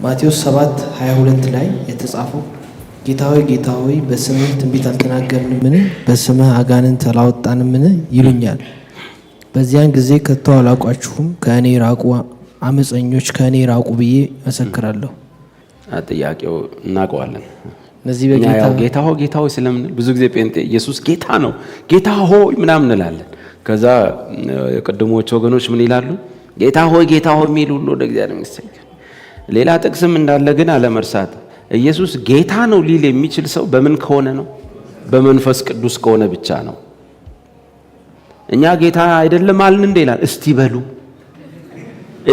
ማቴዎስ 7:22 ላይ የተጻፈው ጌታ ሆይ በስምህ ትንቢት አልተናገርንምን? በስምህ አጋንንት አላወጣንምን? ይሉኛል። በዚያን ጊዜ ከቶ አላውቃችሁም፣ ከእኔ ራቁ አመፀኞች ከእኔ ራቁ ብዬ መሰክራለሁ። ጥያቄው እናውቀዋለን። እነዚህ ጌታ ሆይ ስለምን ብዙ ጊዜ ጴንጤ ኢየሱስ ጌታ ነው ጌታ ሆይ ምናምን እንላለን። ከዛ የቀደሞች ወገኖች ምን ይላሉ? ጌታ ሆይ የሚል ሁሉ ወደ እግዚአብሔር ይመስገን። ሌላ ጥቅስም እንዳለ ግን አለመርሳት። ኢየሱስ ጌታ ነው ሊል የሚችል ሰው በምን ከሆነ ነው? በመንፈስ ቅዱስ ከሆነ ብቻ ነው። እኛ ጌታ አይደለም አልን እንዴ ይላል። እስቲ በሉ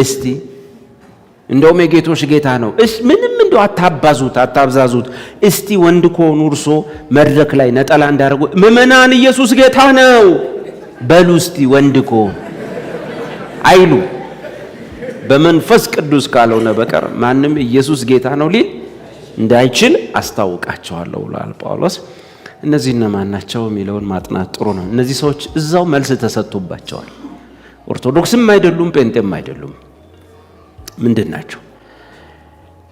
እስቲ እንደውም የጌቶች ጌታ ነው። ምንም እንደው አታብዛዙት። እስቲ ወንድ ከሆኑ እርሶ መድረክ ላይ ነጠላ እንዳደረጉ ምእመናን ኢየሱስ ጌታ ነው በሉ እስቲ ወንድ ከሆኑ አይሉ። በመንፈስ ቅዱስ ካልሆነ በቀር ማንም ኢየሱስ ጌታ ነው ሊል እንዳይችል አስታውቃቸዋለሁ ብሏል ጳውሎስ። እነዚህ እነማን ናቸው የሚለውን ማጥናት ጥሩ ነው። እነዚህ ሰዎች እዛው መልስ ተሰጥቶባቸዋል። ኦርቶዶክስም አይደሉም፣ ጴንጤም አይደሉም። ምንድን ናቸው?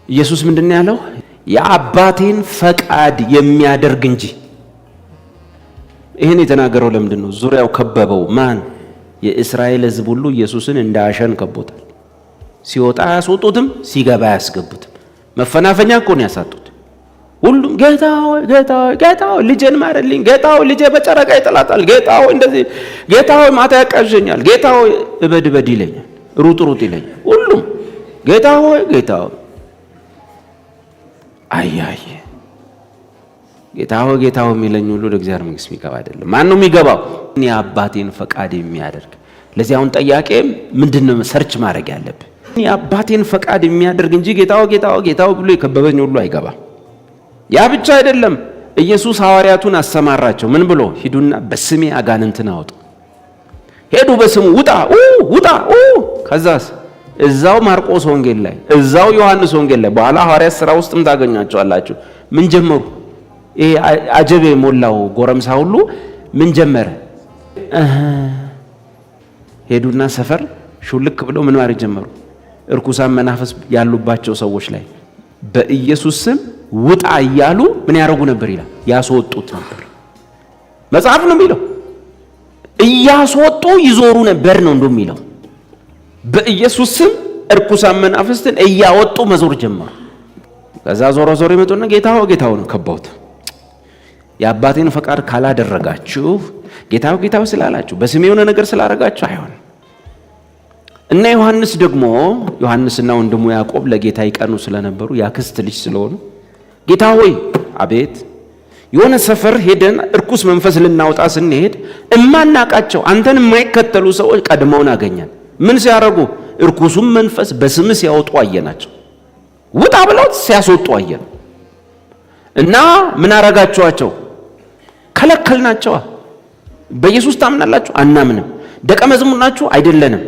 ኢየሱስ ምንድን ያለው? የአባቴን ፈቃድ የሚያደርግ እንጂ። ይህን የተናገረው ለምንድን ነው? ዙሪያው ከበበው። ማን? የእስራኤል ሕዝብ ሁሉ ኢየሱስን እንደ አሸን ከቦታል። ሲወጣ አያስወጡትም፣ ሲገባ አያስገቡትም። መፈናፈኛ እኮ ነው ያሳጡት። ሁሉም ጌታ ሆይ ልጄን ማረልኝ፣ ጌታ ሆይ ልጄ በጨረቃ ይጥላታል፣ ጌታ ሆይ እንደዚህ፣ ጌታ ሆይ ማታ ያቃዠኛል፣ ጌታ ሆይ እበድ ይለኛል፣ ሩጥ ይለኛል። ሁሉም ጌታ ሆይ አያየ ጌታ ሆይ የሚለኝ ሁሉ ወደ እግዚአብሔር መንግሥት የሚገባ አይደለም። ማን ነው የሚገባው? የአባቴን ፈቃድ የሚያደርግ። ለዚህ አሁን ጠያቄም ምንድነው ሰርች ማድረግ ያለብህ? የአባቴን ፈቃድ የሚያደርግ እንጂ ጌታ ሆይ ብሎ የከበበኝ ሁሉ አይገባም። ያ ብቻ አይደለም። ኢየሱስ ሐዋርያቱን አሰማራቸው። ምን ብሎ? ሂዱና በስሜ አጋንንትን አውጡ። ሄዱ። በስሙ ውጣ። ከዛስ እዛው ማርቆስ ወንጌል ላይ፣ እዛው ዮሐንስ ወንጌል ላይ፣ በኋላ ሐዋርያት ሥራ ውስጥም ታገኛቸዋላችሁ። ምን ጀመሩ? ይሄ አጀብ የሞላው ጎረምሳ ሁሉ ምን ጀመረ? ሄዱና ሰፈር ሹልክ ብለው ምን ማድረግ ጀመሩ? እርኩሳን መናፍስ ያሉባቸው ሰዎች ላይ በኢየሱስ ስም ውጣ እያሉ ምን ያደርጉ ነበር ይላል? ያስወጡት ነበር። መጽሐፍ ነው የሚለው። እያስወጡ ይዞሩ ነበር ነው እንደሚለው። በኢየሱስ ስም እርኩሳን መናፍስትን እያወጡ መዞር ጀመሩ። ከዛ ዞሮ ይመጡና ጌታ ሆይ ነው ከበውት። የአባቴን ፈቃድ ካላደረጋችሁ ጌታ ሆይ ስላላችሁ በስሜ የሆነ ነገር ስላደረጋችሁ አይሆንም። እና ዮሐንስ ደግሞ ዮሐንስና ወንድሙ ያዕቆብ ለጌታ ይቀኑ ስለነበሩ ያክስት ልጅ ስለሆኑ ጌታ ሆይ አቤት። የሆነ ሰፈር ሄደን እርኩስ መንፈስ ልናወጣ ስንሄድ እማናቃቸው አንተን የማይከተሉ ሰዎች ቀድመውን አገኘን። ምን ሲያረጉ? እርኩሱም መንፈስ በስም ሲያወጡ አየናቸው። ውጣ ብለው ሲያስወጡ አየን። እና ምን አረጋቸዋቸው? ከለከልናቸው። በኢየሱስ ታምናላችሁ? አናምንም። ደቀ መዝሙር ናችሁ? አይደለንም።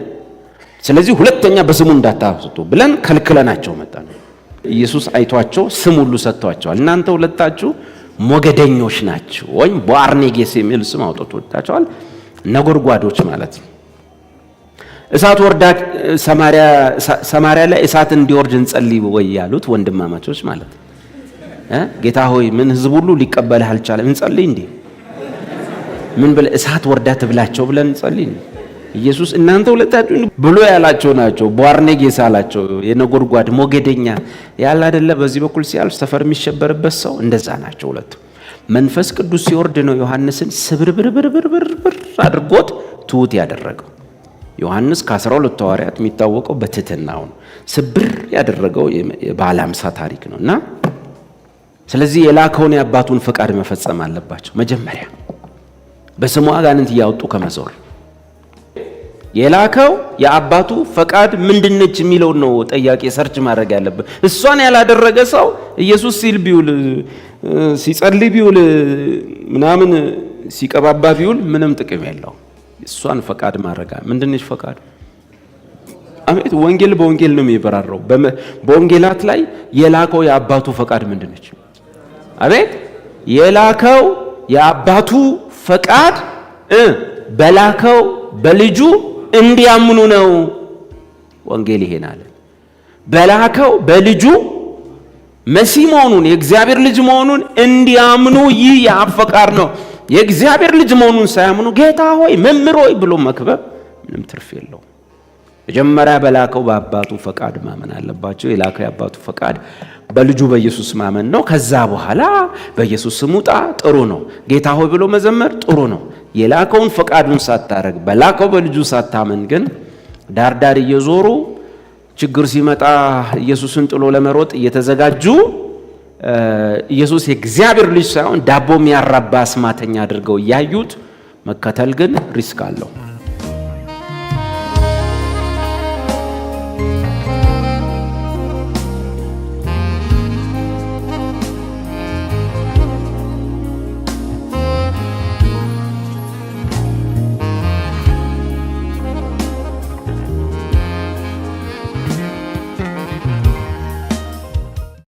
ስለዚህ ሁለተኛ በስሙ እንዳታስወጡ ብለን ከልክለናቸው መጣን። ኢየሱስ አይቷቸው ስም ሁሉ ሰጥቷቸዋል። እናንተ ሁለታችሁ ሞገደኞች ናችሁ፣ ወይም ቦአርኔጌስ የሚል ስም አውጥቶታቸዋል። ነጎድጓዶች ማለት ነው። እሳት ወርዳ ሰማሪያ ላይ እሳት እንዲወርድ እንጸልይ ወይ ያሉት ወንድማማቾች ማለት ነው። ጌታ ሆይ ምን ህዝብ ሁሉ ሊቀበልህ አልቻለም፣ እንጸልይ እንዴ? ምን ብለ እሳት ወርዳ ትብላቸው ብለን እንጸልይ እንዴ? ኢየሱስ እናንተ ሁለታችሁ ብሎ ያላቸው ናቸው። ቦአርኔጌስ አላቸው። የነጎድጓድ ሞገደኛ ያለ አይደለ? በዚህ በኩል ሲያልፍ ሰፈር የሚሸበርበት ሰው እንደዛ ናቸው ሁለቱ። መንፈስ ቅዱስ ሲወርድ ነው ዮሐንስን ስብርብርብርብር አድርጎት ትውት ያደረገው። ዮሐንስ ከ12 ሐዋርያት የሚታወቀው በትህትናው ነው። ስብር ያደረገው የባለ 50 ታሪክ ነውና ስለዚህ የላከውን የአባቱን ፈቃድ መፈጸም አለባቸው። መጀመሪያ በስሙ አጋንንት እያወጡ ከመዞር የላከው የአባቱ ፈቃድ ምንድነች የሚለው ነው ጠያቄ ሰርች ማድረግ ያለበት። እሷን ያላደረገ ሰው ኢየሱስ ሲል ቢውል ሲጸልይ ቢውል ምናምን ሲቀባባ ቢውል ምንም ጥቅም የለው። እሷን ፈቃድ ማድረግ ምንድነች ፈቃድ? አሜት ወንጌል በወንጌል ነው የሚበራራው። በወንጌላት ላይ የላከው የአባቱ ፈቃድ ምንድነች? አቤት የላከው የአባቱ ፈቃድ በላከው በልጁ እንዲያምኑ ነው። ወንጌል ይሄን አለ። በላከው በልጁ መሲህ መሆኑን የእግዚአብሔር ልጅ መሆኑን እንዲያምኑ ይህ የአብ ፈቃድ ነው። የእግዚአብሔር ልጅ መሆኑን ሳያምኑ ጌታ ሆይ መምህር ሆይ ብሎ መክበብ ምንም ትርፍ የለውም። መጀመሪያ በላከው በአባቱ ፈቃድ ማመን አለባቸው። የላከው የአባቱ ፈቃድ በልጁ በኢየሱስ ማመን ነው። ከዛ በኋላ በኢየሱስ ስም ውጣ ጥሩ ነው። ጌታ ሆይ ብሎ መዘመር ጥሩ ነው። የላከውን ፈቃዱን ሳታረግ በላከው በልጁ ሳታመን ግን ዳርዳር እየዞሩ ችግር ሲመጣ ኢየሱስን ጥሎ ለመሮጥ እየተዘጋጁ ኢየሱስ የእግዚአብሔር ልጅ ሳይሆን ዳቦ የሚያራባ አስማተኛ አድርገው እያዩት መከተል ግን ሪስክ አለው።